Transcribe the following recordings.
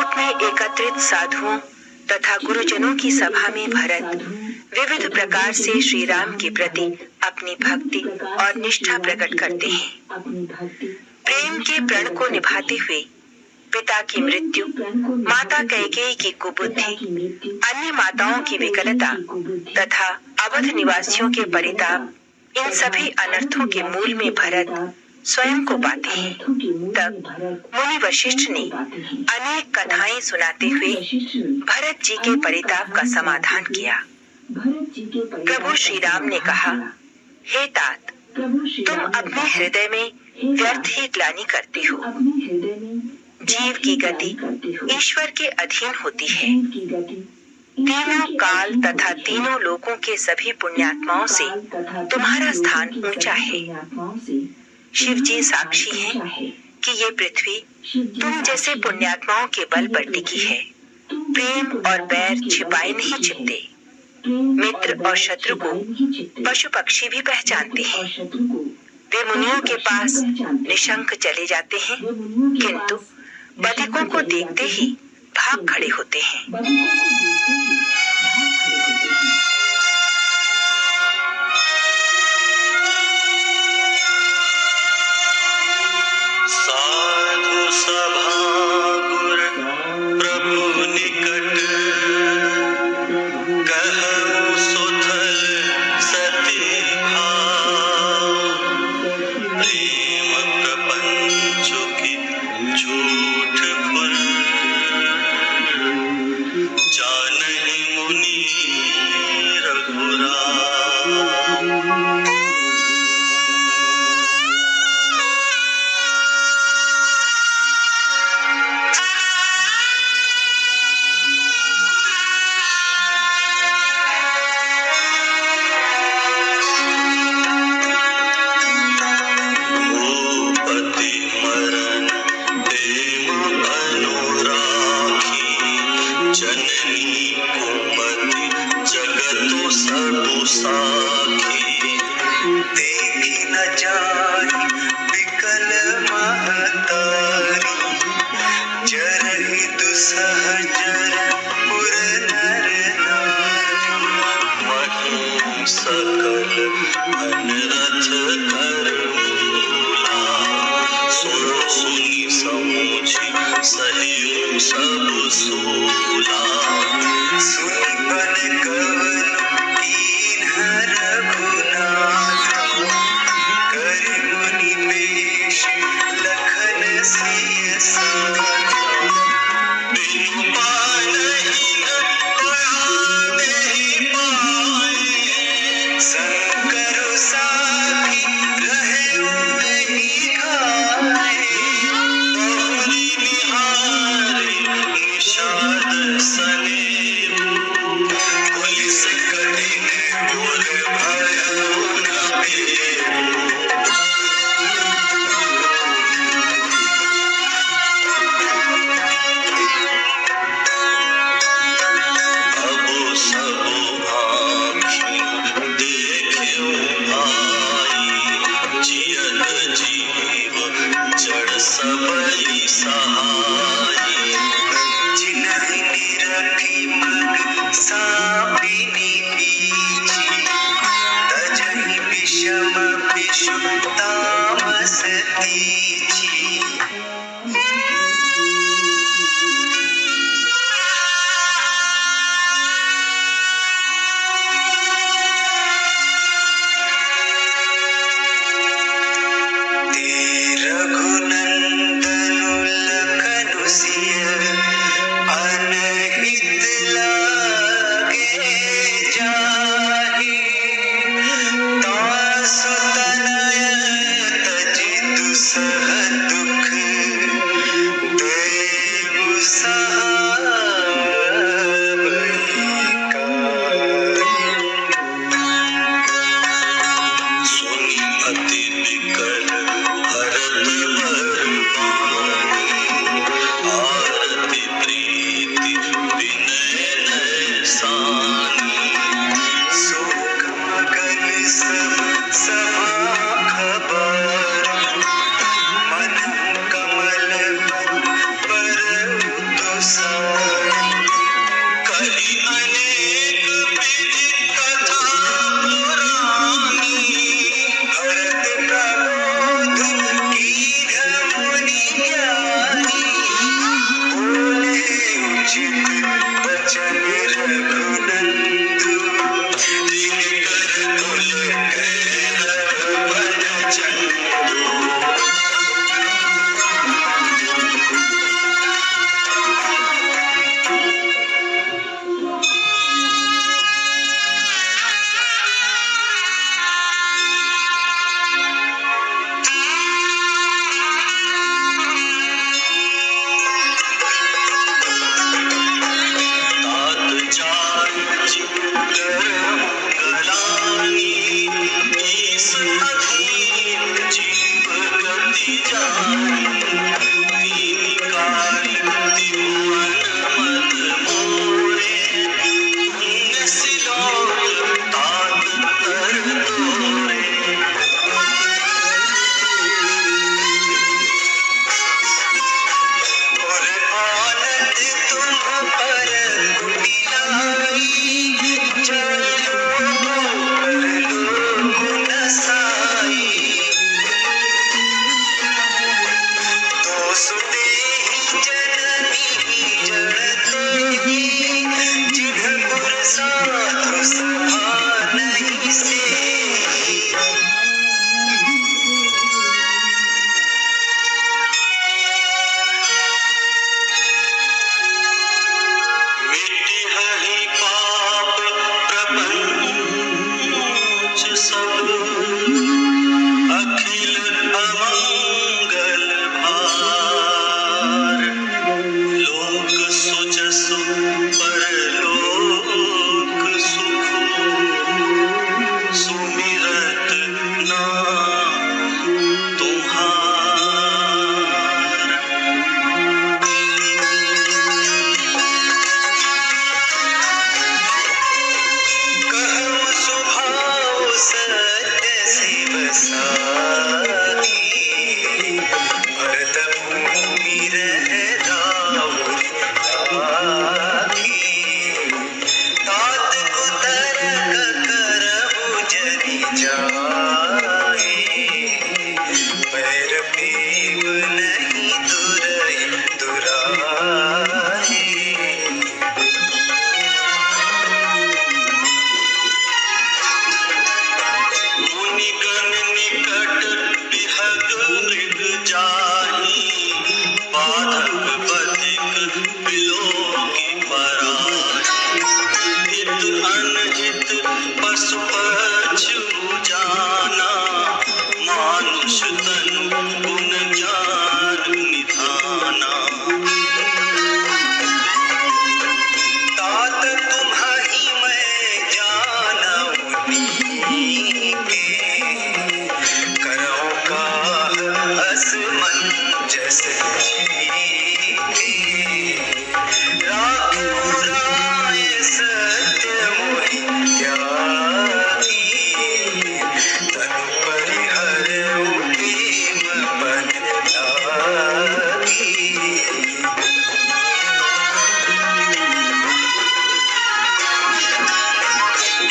कूट में एकत्रित साधुओं तथा गुरुजनों की सभा में भरत विविध प्रकार से श्री राम के प्रति अपनी भक्ति और निष्ठा प्रकट करते हैं। प्रेम के प्रण को निभाते हुए पिता की मृत्यु, माता कैकेयी की कुबुद्धि, अन्य माताओं की विकलता तथा अवध निवासियों के परिताप, इन सभी अनर्थों के मूल में भरत स्वयं को पाते हैं। तब मुनि वशिष्ठ ने अनेक कथाएं सुनाते हुए भरत जी के परिताप का समाधान किया। प्रभु श्री राम ने कहा, हे तात, तुम अपने हृदय में व्यर्थ ही ग्लानि करते हो। जीव की गति ईश्वर के अधीन होती है। तीनों काल तथा तीनों लोकों के सभी पुण्यात्माओं से तुम्हारा स्थान ऊंचा है। शिव जी साक्षी हैं कि ये पृथ्वी तुम जैसे पुण्यात्माओं के बल पर टिकी है। प्रेम और बैर छिपाए नहीं छिपते। मित्र और शत्रु को पशु पक्षी भी पहचानते हैं। वे मुनियों के पास निशंक चले जाते हैं, किंतु बधिकों को देखते ही भाग खड़े होते हैं। साधु सभा गुर प्रभु निकट, कहु सुथल सती भाव। प्रेम प्रपंच की झूठ फुल, जानहि मुनि रघुराम। भूपति मरन प्रेम अनुरागी, जननी कुमति जगत सबु साखी। देखी न जाहि विकल महतारी, जरहि दुसह जर पुर नर नारी। मही सकल अनरथ कर मूला, सुन सुनि समुझि सहिउ सब सूला। सुनि बन कवन कीन्ह रघुनाथ, करि मुनि वेश लखन सिय साथ। बिनु पालहि पावहि पाए, संकरु साखी रहउ एहि घाए। बहुरी निहारी निषाद सनेहु, पुलिस कठिन पुर भयउ न भेउ। अबु सबु आँखि देखिउ भाई, जियत जीव जड़ सबहि सहाई। जिनहि निरखी मन सापिनी पीछी, तजहि विषम विषु तामस तीछी। ते रघुनंदनु लखनु पशु पक्षु जाना मानुष तनु गुण ज्ञान निधाना। तात तुम्हारी मैं जानऊनी के करो का असमंजस राय सत्य मोहि त्यागी तनु परिहर प्रेम बन लागी।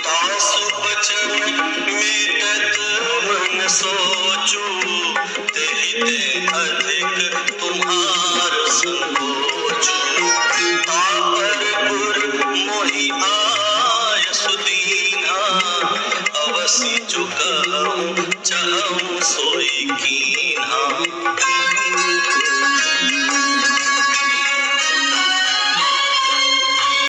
तासु बचन मेटत मन सोचू तेहि ते अधिक तुम्हार संकोचू। तापर पुर मोहि आय सुदीना अवसि जो कहूँ चाहूँ सोई कीन्हा।